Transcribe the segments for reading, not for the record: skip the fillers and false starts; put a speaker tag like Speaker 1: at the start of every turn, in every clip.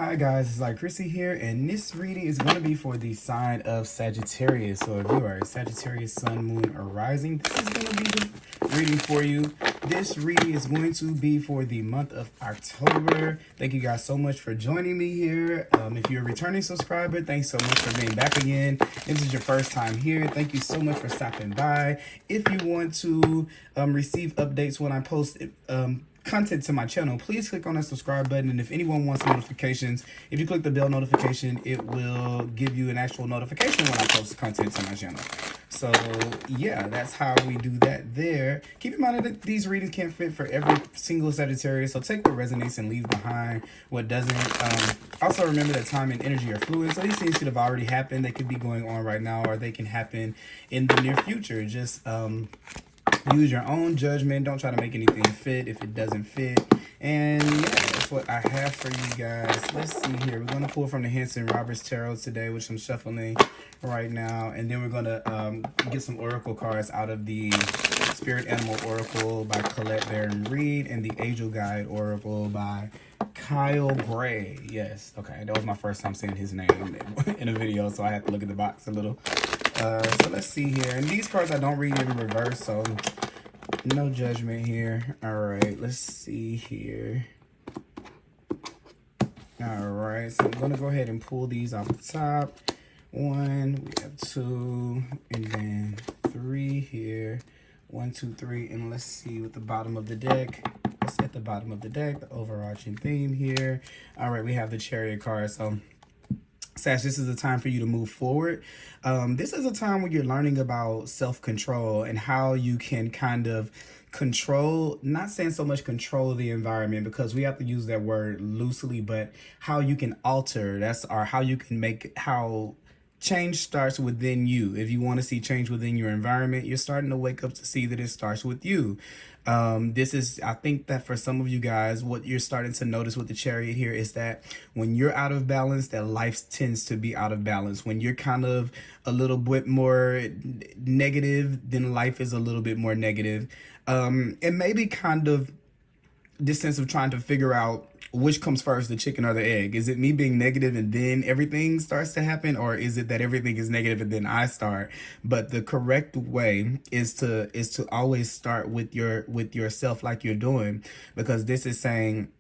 Speaker 1: Hi guys, it's like Chrissy here, and this reading is going to be for the sign of Sagittarius. So if you are a Sagittarius, Sun, Moon, or Rising, this is going to be the reading for you. This reading is going to be for the month of October. Thank you guys so much for joining me here. If you're a returning subscriber, thanks so much for being back again. If this is your first time here, thank you so much for stopping by. If you want to receive updates when I post content to my channel, please click on that subscribe button. And if anyone wants notifications, if you click the bell notification, it will give you an actual notification when I post content to my channel. So yeah, that's how we do that there. Keep in mind that these readings can't fit for every single Sagittarius, so take what resonates and leave behind what doesn't. Also remember that time and energy are fluid, so these things should have already happened. They could be going on right now, or they can happen in the near future. Just use your own judgment. Don't try to make anything fit if it doesn't fit. And yeah, that's what I have for you guys. Let's see here. We're going to pull from the Hanson Roberts Tarot today, which I'm shuffling right now. And then we're going to get some oracle cards out of the Spirit Animal Oracle by Colette Baron Reed and the Angel Guide Oracle by Kyle Gray. Yes. Okay. That was my first time saying his name in a video, so I had to look at the box a little. So let's see here. And these cards I don't read in reverse, so no judgment here. All right, let's see here. All right, so I'm going to go ahead and pull these off the top. One, we have two, and then three here. 1, 2, 3, and let's see what the bottom of the deck. Let's at the bottom of the deck, the overarching theme here. All right, we have the Chariot card. So Sag, this is a time for you to move forward. This is a time when you're learning about self-control and how you can kind of control, not saying so much control the environment, because we have to use that word loosely, but how you can alter, or how you can make, how change starts within you. If you want to see change within your environment, you're starting to wake up to see that it starts with you. I think that for some of you guys, what you're starting to notice with the Chariot here is that when you're out of balance, that life tends to be out of balance. When you're kind of a little bit more negative, then life is a little bit more negative. And maybe kind of this sense of trying to figure out which comes first, the chicken or the egg. Is it me being negative and then everything starts to happen, or is it that everything is negative and then I start? But the correct way is to always start with yourself, like you're doing, because this is saying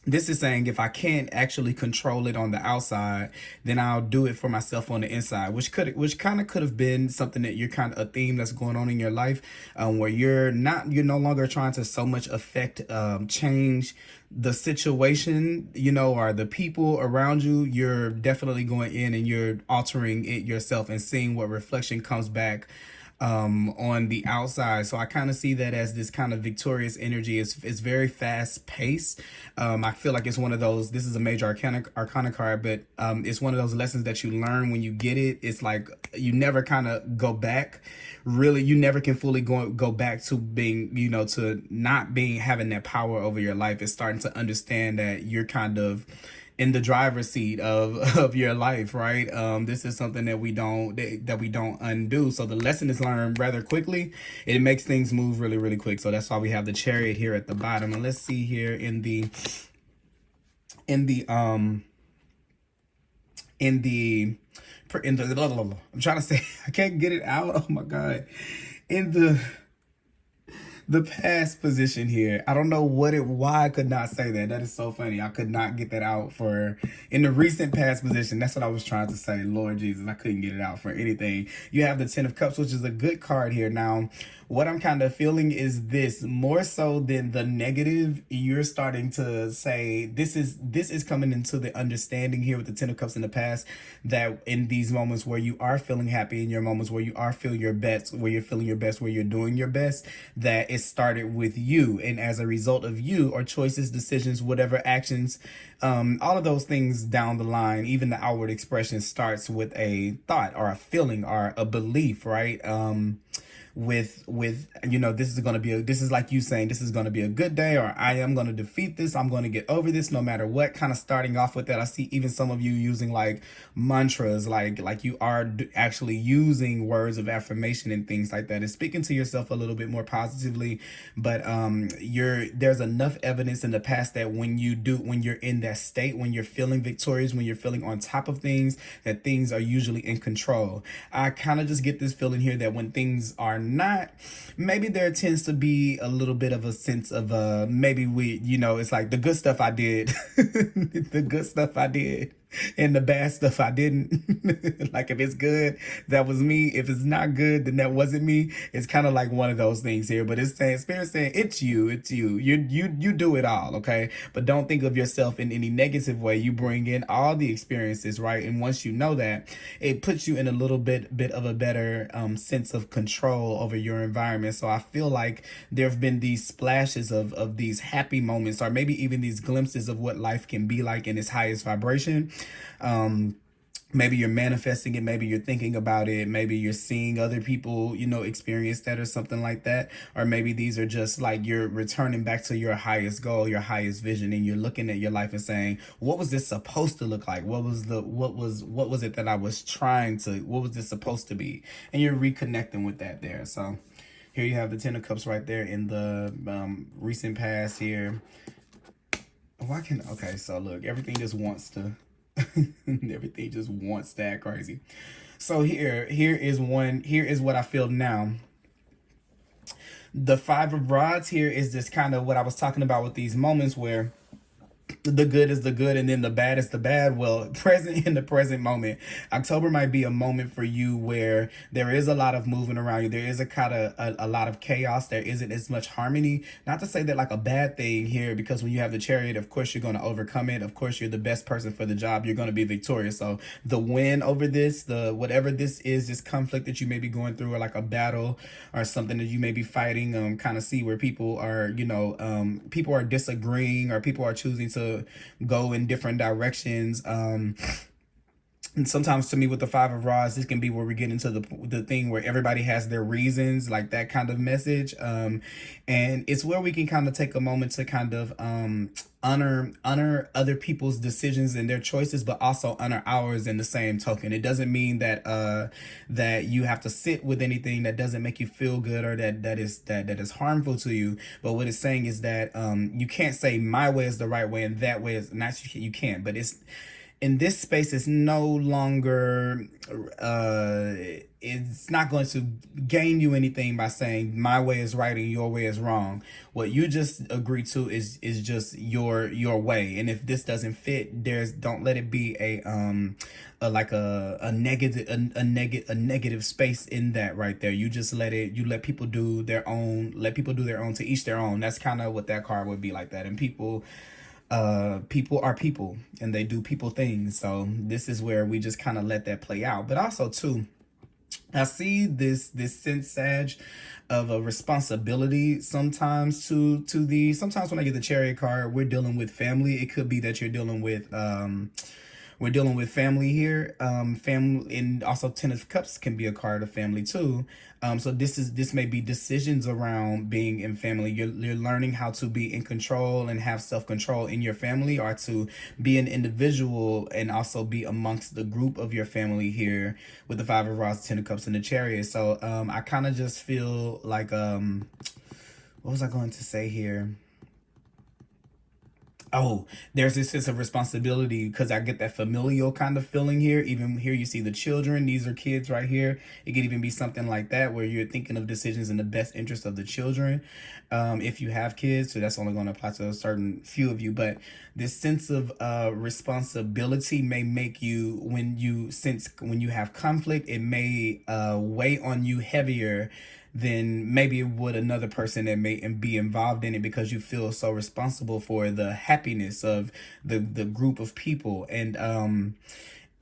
Speaker 1: if I can't actually control it on the outside, then I'll do it for myself on the inside, which kind of could have been something that you're kind of a theme that's going on in your life, where you're no longer trying to so much affect, change the situation, or the people around you. You're definitely going in and you're altering it yourself and seeing what reflection comes back on the outside. So I kind of see that as this kind of victorious energy. It's very fast paced. I feel like it's one of those, this is a major arcana card, but it's one of those lessons that you learn when you get it. It's like you never kind of go back. Really, you never can fully go back to being, to not having that power over your life. It's starting to understand that you're kind of in the driver's seat of your life, right? This is something that we don't undo. So the lesson is learned rather quickly. It makes things move really, really quick. So that's why we have the Chariot here at the bottom. And let's see here in the I'm trying to say, I can't get it out. Oh my God. In the past position here, I don't know why I could not say that. That is so funny. I could not get that out in the recent past position. That's what I was trying to say. Lord Jesus, I couldn't get it out for anything. You have the 10 of Cups, which is a good card here. Now, what I'm kind of feeling is this, more so than the negative, you're starting to say, this is coming into the understanding here with the 10 of Cups in the past, that in these moments where you are feeling happy, in your moments where you are feeling your best, where you're feeling your best, where you're doing your best, that it started with you. And as a result of you, or choices, decisions, whatever actions, all of those things down the line, even the outward expression starts with a thought or a feeling or a belief, right? with you know, this is going to be this is like you saying this is going to be a good day, or I am going to defeat this, I'm going to get over this no matter what. Kind of starting off with that. I see even some of you using like mantras, like you are actually using words of affirmation and things like that, and speaking to yourself a little bit more positively. But there's enough evidence in the past that when you're in that state, when you're feeling victorious, when you're feeling on top of things, that things are usually in control. I kind of just get this feeling here that when things are not, maybe there tends to be a little bit of a sense of maybe it's like the good stuff I did the good stuff I did and the bad stuff I didn't. Like if it's good, that was me. If it's not good, then that wasn't me. It's kind of like one of those things here, but it's saying, Spirit saying, it's you. You do it all, okay? But don't think of yourself in any negative way. You bring in all the experiences, right? And once you know that, it puts you in a little bit of a better sense of control over your environment. So I feel like there have been these splashes of these happy moments, or maybe even these glimpses of what life can be like in its highest vibration. Maybe you're manifesting it, maybe you're thinking about it, maybe you're seeing other people, experience that or something like that. Or maybe these are just like you're returning back to your highest goal, your highest vision, and you're looking at your life and saying, what was this supposed to look like? What was it that I was what was this supposed to be? And you're reconnecting with that there. So here you have the Ten of Cups right there in the recent past here. Okay, so look, everything just wants to everything just wants to act crazy. So here is what I feel now. The Five of Rods here is just kind of what I was talking about with these moments where the good is the good and then the bad is the bad. Well, present in the present moment, October might be a moment for you where there is a lot of moving around you. There is a lot of chaos. There isn't as much harmony. Not to say that like a bad thing here, because when you have the Chariot, of course you're going to overcome it. Of course you're the best person for the job. You're going to be victorious. So the win over this, whatever this is, this conflict that you may be going through, or like a battle or something that you may be fighting, kind of see where people are, people are disagreeing, or people are choosing to go in different directions. And sometimes to me with the Five of Rods, this can be where we get into the thing where everybody has their reasons, like that kind of message. And it's where we can kind of take a moment to kind of honor other people's decisions and their choices, but also honor ours in the same token. It doesn't mean that that you have to sit with anything that doesn't make you feel good, or that is harmful to you. But what it's saying is that you can't say my way is the right way and that way is not. You can't. But it's in this space, it's no longer it's not going to gain you anything by saying my way is right and your way is wrong. What you just agree to is just your way. And if this doesn't fit, don't let it be a negative space in that right there. You just let people do their own, to each their own. That's kind of what that card would be, like that. And people are people and they do people things. So this is where we just kind of let that play out. But also too, I see this sense, Sag, of a responsibility sometimes sometimes when I get the Chariot card, we're dealing with family. It could be that you're dealing with family here. Family, and also Ten of Cups can be a card of family too. So this may be decisions around being in family. You're learning how to be in control and have self-control in your family, or to be an individual and also be amongst the group of your family here with the Five of Rods, Ten of Cups, and the Chariot. So I kind of just feel like what was I going to say here? Oh, there's this sense of responsibility, because I get that familial kind of feeling here. Even here you see the children. These are kids right here. It could even be something like that where you're thinking of decisions in the best interest of the children. If you have kids, so that's only going to apply to a certain few of you. But this sense of responsibility may make you, when you have conflict, it may weigh on you heavier than maybe it would another person that may be involved in it, because you feel so responsible for the happiness of the group of people. And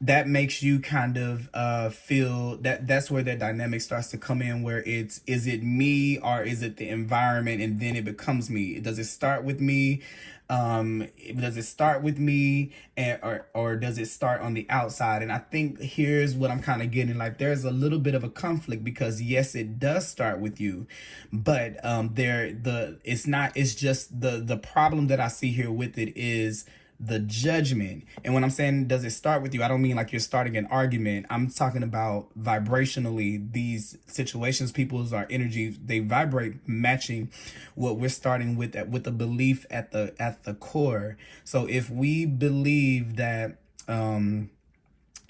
Speaker 1: that makes you kind of feel that that's where that dynamic starts to come in, where it's, is it me or is it the environment, and then it becomes me. Does it start with me? Does it start with me, and or does it start on the outside? And I think here's what I'm kind of getting, like there's a little bit of a conflict, because yes, it does start with you, but it's not, it's just the problem that I see here with it is the judgment. And when I'm saying does it start with you, I don't mean like you're starting an argument. I'm talking about vibrationally, these situations, people's, our energy, they vibrate matching what we're starting with the belief at the core. So if we believe that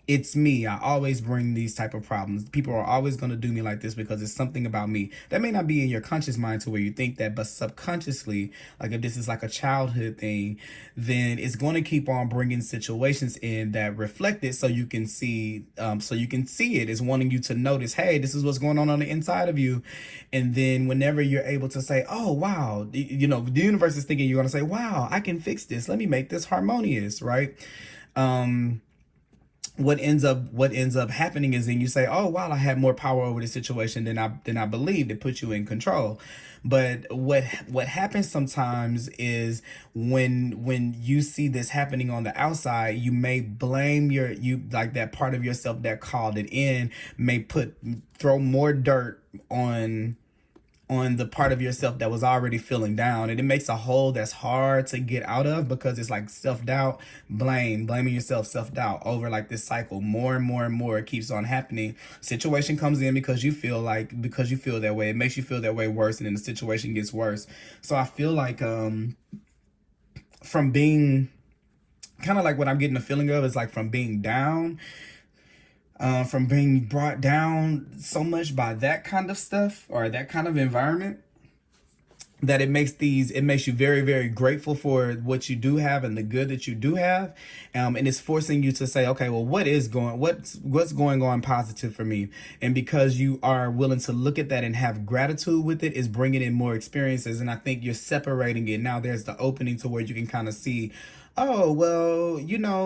Speaker 1: it's me, I always bring these type of problems, people are always going to do me like this because it's something about me, that may not be in your conscious mind to where you think that, but subconsciously, like if this is like a childhood thing, then it's going to keep on bringing situations in that reflect it, so you can see it is wanting you to notice, hey, this is what's going on the inside of you. And then whenever you're able to say, oh wow, you know, the universe is thinking, you're going to say, wow, I can fix this, let me make this harmonious, right? What ends up happening is then you say, oh wow, I had more power over the situation than I believed. It puts you in control. But what happens sometimes is when you see this happening on the outside, you may blame you like that part of yourself that called it in, may throw more dirt on the part of yourself that was already feeling down, and it makes a hole that's hard to get out of, because it's like self-doubt, blaming yourself, self-doubt over like this cycle, more and more and more. It keeps on happening. Situation comes in because you feel that way, it makes you feel that way worse, and then the situation gets worse. So I feel like from being kind of like, what I'm getting the feeling of is like from being down, from being brought down so much by that kind of stuff or that kind of environment, that it makes you very, very grateful for what you do have and the good that you do have. And it's forcing you to say, okay, well, what's going on positive for me? And because you are willing to look at that and have gratitude with it, is bringing in more experiences. And I think you're separating it. Now there's the opening to where you can kind of see, oh, well,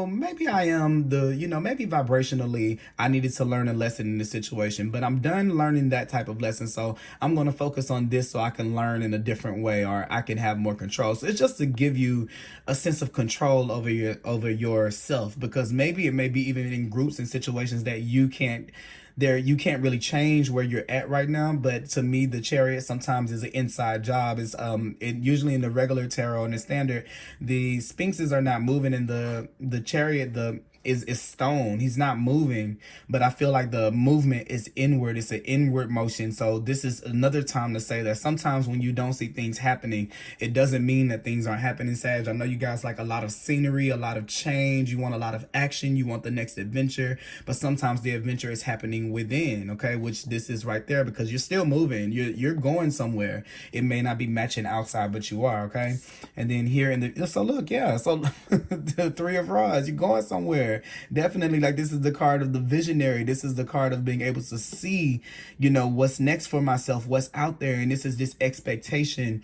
Speaker 1: maybe I am maybe vibrationally I needed to learn a lesson in this situation, but I'm done learning that type of lesson. So I'm going to focus on this so I can learn in a different way, or I can have more control. So it's just to give you a sense of control over yourself, because maybe it may be even in groups and situations that you can't really change where you're at right now. But to me, the Chariot sometimes is an inside job. Is usually in the regular tarot and the standard, the sphinxes are not moving, in the Chariot is stone. He's not moving, but I feel like the movement is inward. It's an inward motion. So this is another time to say that sometimes when you don't see things happening, it doesn't mean that things aren't happening, Sag. I know you guys like a lot of scenery, a lot of change. You want a lot of action. You want the next adventure, but sometimes the adventure is happening within, okay? Which this is right there, because you're still moving. You're going somewhere. It may not be matching outside, but you are, okay? And then here so look, yeah, so the Three of Rods, you're going somewhere. Definitely, like, this is the card of the visionary. This is the card of being able to see, what's next for myself, what's out there. And this is this expectation.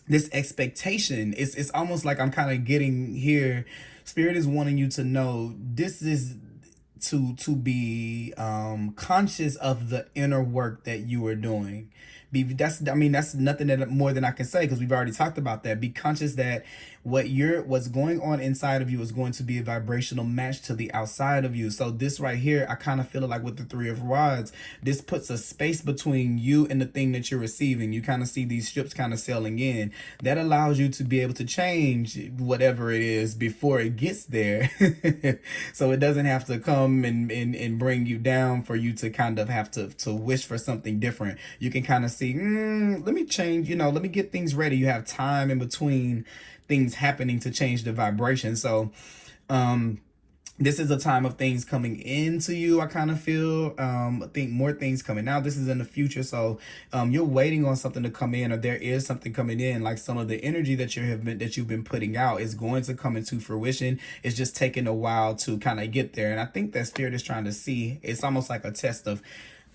Speaker 1: It's almost like I'm kind of getting here. Spirit is wanting you to know this is to be conscious of the inner work that you are doing. That's nothing that more than I can say, because we've already talked about that. Be conscious that what's going on inside of you is going to be a vibrational match to the outside of you. So this right here, I kind of feel it like with the Three of Rods, this puts a space between you and the thing that you're receiving. You kind of see these ships kind of sailing in. That allows you to be able to change whatever it is before it gets there. So it doesn't have to come and bring you down for you to kind of have to wish for something different. You can kind of see, let me change, let me get things ready. You have time in between things happening to change the vibration. So this is a time of things coming into you. I kind of feel I think more things coming out. This is in the future, so you're waiting on something to come in, or there is something coming in. Like some of the energy that you've been putting out is going to come into fruition. It's just taking a while to kind of get there. And I think that Spirit is trying to see. It's almost like a test of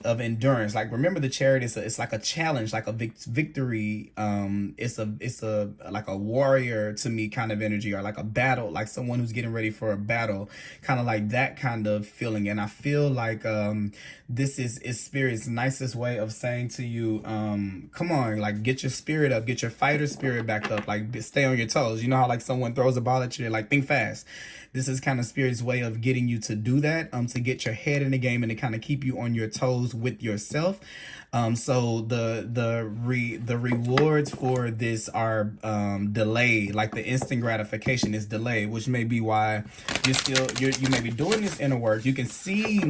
Speaker 1: of endurance. Like, remember, the Chariot is it's like a challenge, like a victory. It's a like a warrior to me kind of energy, or like a battle, like someone who's getting ready for a battle, kind of like that kind of feeling. And I feel like this is Spirit's nicest way of saying to you, come on, like, get your spirit up, get your fighter spirit back up, like, stay on your toes. You know how like someone throws a ball at you, like, think fast. This is kind of Spirit's way of getting you to do that, to get your head in the game and to kind of keep you on your toes with yourself. So the rewards for this are delayed, like the instant gratification is delayed, which may be why you may be doing this inner work. You can see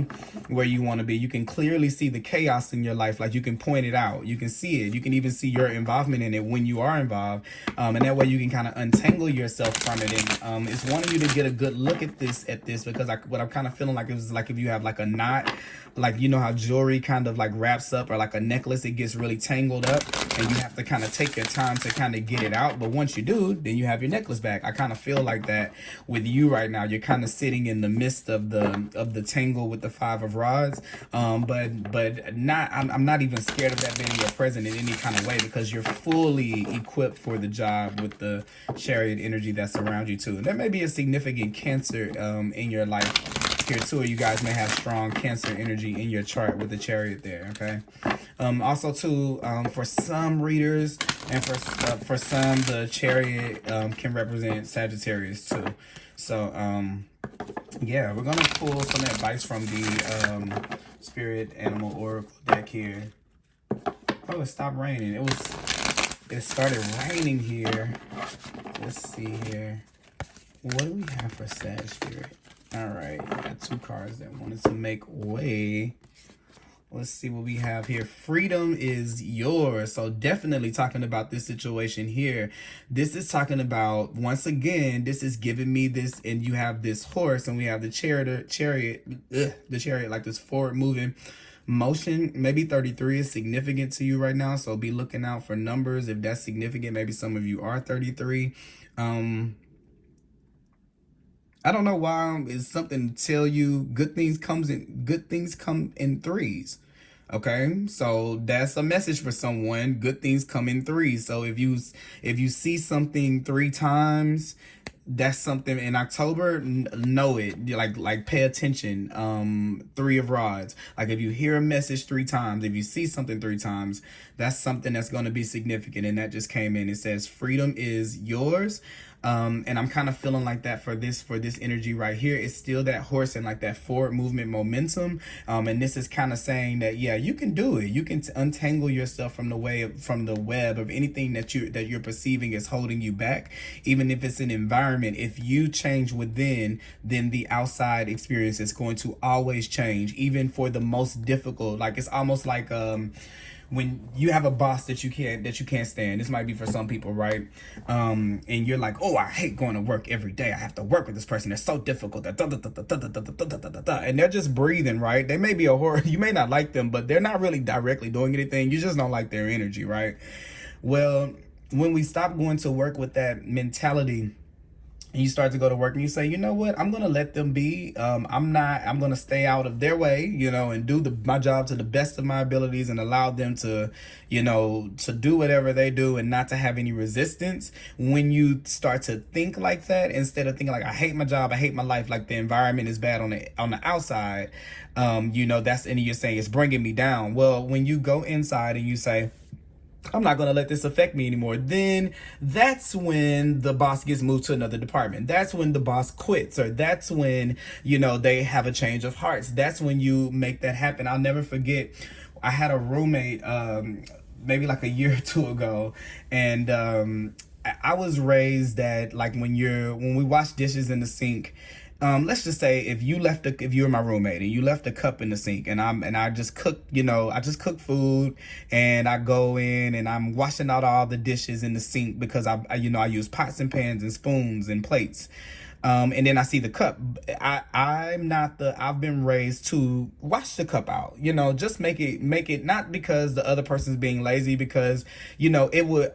Speaker 1: where you want to be. You can clearly see the chaos in your life. Like, you can point it out. You can see it. You can even see your involvement in it when you are involved. And that way you can kind of untangle yourself from it. And it's wanting you to get a good look at this because what I'm kind of feeling like is like if you have like a knot, like, you know how jewelry kind of like wraps up, or like a necklace, it gets really tangled up and you have to kind of take your time to kind of get it out. But once you do, then you have your necklace back. I kind of feel like that with you right now. You're kind of sitting in the midst of the tangle with the 5 of rods. But not, I'm not even scared of that being your present in any kind of way, because you're fully equipped for the job with the Chariot energy that's around you too. And there may be a significant Cancer in your life here too, or you guys may have strong Cancer energy in your chart with the Chariot there. Okay. Also too, for some readers and for some, the Chariot can represent Sagittarius too. So yeah, we're gonna pull some advice from the Spirit Animal Oracle deck here. Oh, it stopped raining. It started raining here. Let's see here. What do we have for Sag Spirit? All right, we got 2 cards that wanted to make way. Let's see what we have here. Freedom is yours. So definitely talking about this situation here. This is talking about, once again, this is giving me this, and you have this horse, and we have the chariot, like this forward moving motion. Maybe 33 is significant to you right now, so be looking out for numbers if that's significant. Maybe some of you are 33. I don't know why. It's something to tell you good things come in threes. Okay, so that's a message for someone. Good things come in threes. So if you see something 3 times, that's something in October. Know it. Like pay attention. 3 of rods. Like, if you hear a message 3 times, if you see something 3 times, that's something that's going to be significant. And that just came in. It says freedom is yours. And I'm kind of feeling like that for this energy right here. It's still that horse and like that forward movement momentum. And this is kind of saying that, yeah, you can do it. You can untangle yourself from the web of anything that you're perceiving is holding you back. Even if it's an environment, if you change within, then the outside experience is going to always change, even for the most difficult. Like, it's almost like, when you have a boss that you can't stand. This might be for some people, right? And you're like, oh, I hate going to work every day. I have to work with this person. It's so difficult. And they're just breathing, right? They may be a horror. You may not like them, but they're not really directly doing anything. You just don't like their energy, right? Well, when we stop going to work with that mentality, and you start to go to work and you say, you know what, I'm going to let them be. I'm going to stay out of their way, and do my job to the best of my abilities, and allow them to, to do whatever they do and not to have any resistance. When you start to think like that, instead of thinking like, I hate my job, I hate my life, like the environment is bad on the outside, and you're saying it's bringing me down. Well, when you go inside and you say, I'm not going to let this affect me anymore, then that's when the boss gets moved to another department. That's when the boss quits, or that's when, they have a change of hearts. That's when you make that happen. I'll never forget, I had a roommate, maybe like a year or 2 ago, and I was raised that, like, when we wash dishes in the sink, let's just say if you were my roommate and you left a cup in the sink, and I just cook, I just cook food, and I go in and I'm washing out all the dishes in the sink because I use pots and pans and spoons and plates. And then I see the cup. I've been raised to watch the cup out, you know, just make it not because the other person's being lazy, because, you know,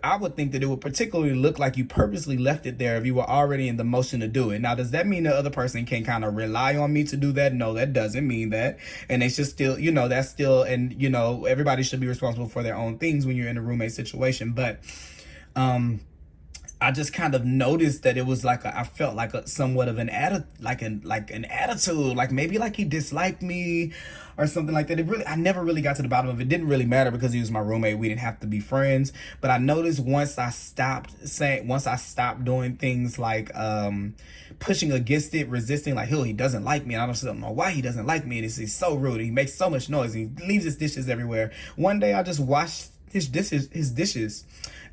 Speaker 1: I would think that it would particularly look like you purposely left it there if you were already in the motion to do it. Now, does that mean the other person can kind of rely on me to do that? No, that doesn't mean that. And it's just still, you know, that's still, and, you know, everybody should be responsible for their own things when you're in a roommate situation. But, I just kind of noticed that it was like I felt like somewhat of an attitude, like an attitude, like maybe like he disliked me or something like that. I never really got to the bottom of it. It didn't really matter because he was my roommate. We didn't have to be friends. But I noticed once I stopped doing things like pushing against it, resisting, like, he doesn't like me. And I don't know why he doesn't like me. And he's so rude. He makes so much noise. He leaves his dishes everywhere. One day I just washed his dishes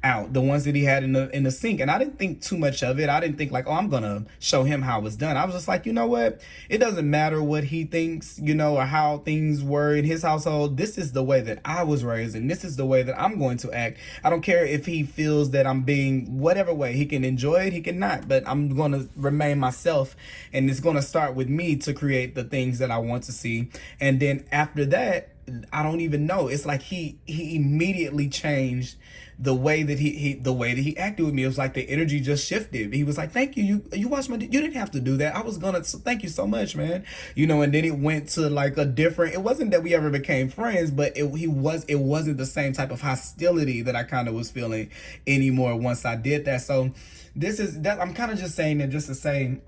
Speaker 1: out, the ones that he had in the sink, and I didn't think too much of it. I didn't think like, oh, I'm gonna show him how it's done. I was just like, you know what, it doesn't matter what he thinks, you know, or how things were in his household. This is the way that I was raised, and this is the way that I'm going to act. I don't care if he feels that I'm being whatever way. He can enjoy it, he cannot, but I'm going to remain myself, and it's going to start with me to create the things that I want to see. And then after that, I don't even know. It's like he immediately changed the way that he acted with me. It was like the energy just shifted. He was like, "Thank you. You watched you didn't have to do that. I was gonna. So thank you so much, man." You know. And then it went to like a different. It wasn't that we ever became friends, but it wasn't the same type of hostility that I kind of was feeling anymore once I did that. So this is that. I'm kind of just saying that just to say,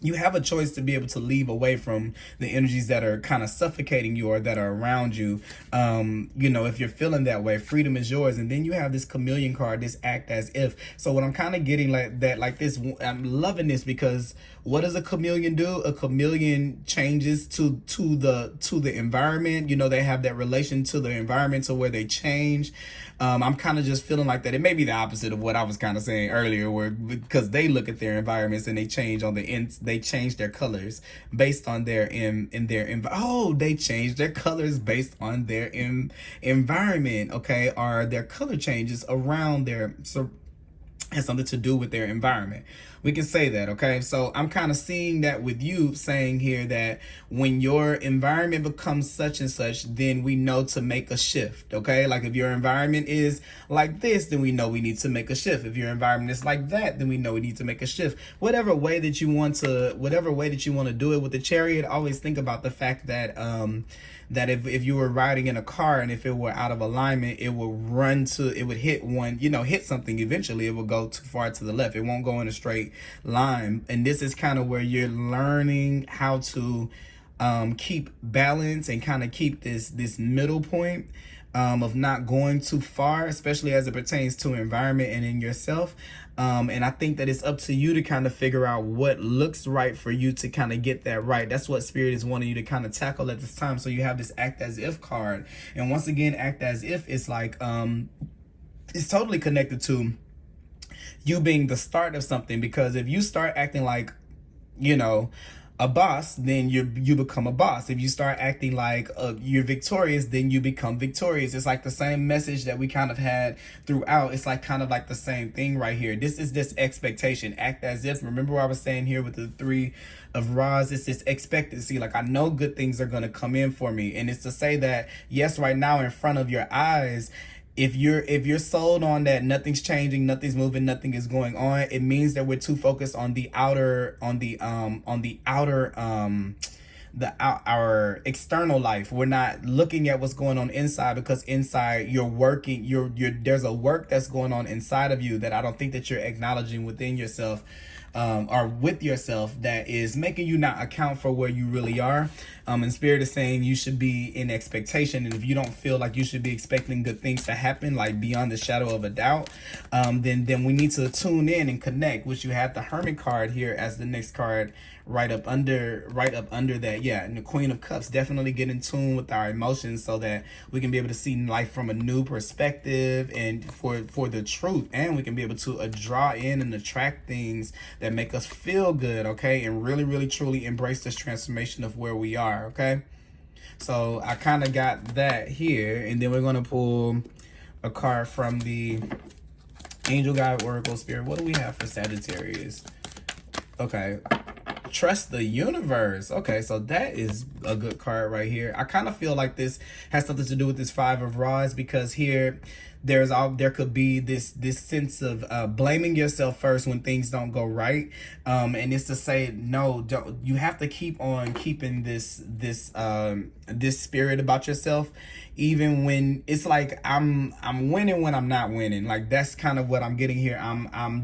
Speaker 1: you have a choice to be able to leave away from the energies that are kind of suffocating you or that are around you. You know, if you're feeling that way, freedom is yours. And then you have this chameleon card, this act as if. So what I'm kind of getting like this, I'm loving this, because what does a chameleon do? A chameleon changes to the environment. You know, they have that relation to the environment to where they change. I'm kind of just feeling like that. It may be the opposite of what I was kind of saying earlier, where because they look at their environments and they change on the ends, they change their colors based on their they change their colors based on their environment, okay? Or their color changes around their has something to do with their environment. We can say that, okay? So I'm kind of seeing that with you, saying here that when your environment becomes such and such, then we know to make a shift, okay? Like if your environment is like this, then we know we need to make a shift. If your environment is like that, then we know we need to make a shift. Whatever way that you want to do it. With the Chariot, always think about the fact that that if you were riding in a car and if it were out of alignment, it would hit something. Eventually it will go too far to the left. It won't go in a straight line. And this is kind of where you're learning how to keep balance and kind of keep this middle point of not going too far, especially as it pertains to environment and in yourself. And I think that it's up to you to kind of figure out what looks right for you to kind of get that right. That's what Spirit is wanting you to kind of tackle at this time. So you have this act as if card. And once again, act as if is like, it's totally connected to you being the start of something. Because if you start acting like, you know, a boss, then you become a boss. If you start acting like you're victorious, then you become victorious. It's like the same message that we kind of had throughout. It's like kind of like the same thing right here. This is this expectation. Act as if. Remember what I was saying here with the Three of Rods? It's this expectancy. Like, I know good things are going to come in for me. And it's to say that, yes, right now in front of your eyes, if you're sold on that nothing's changing, nothing's moving, nothing is going on, it means that we're too focused on our external life. We're not looking at what's going on inside, because inside there's a work that's going on inside of you that I don't think that you're acknowledging within yourself. Or with yourself, that is making you not account for where you really are. And Spirit is saying you should be in expectation. And if you don't feel like you should be expecting good things to happen, like beyond the shadow of a doubt, then we need to tune in and connect, which you have the Hermit card here as the next card right up under that. Yeah, and the Queen of Cups. Definitely get in tune with our emotions so that we can be able to see life from a new perspective and for the truth. And we can be able to draw in and attract things that make us feel good, okay? And really, really, truly embrace this transformation of where we are, okay? So I kind of got that here. And then we're going to pull a card from the Angel Guide Oracle Spirit. What do we have for Sagittarius? Okay. Trust the universe. Okay, so that is a good card right here. I kind of feel like this has something to do with this Five of Rods, because here there could be this sense of blaming yourself first when things don't go right, and it's to say no, don't, you have to keep on keeping this spirit about yourself, even when it's like I'm winning when I'm not winning. Like, that's kind of what I'm getting here. I'm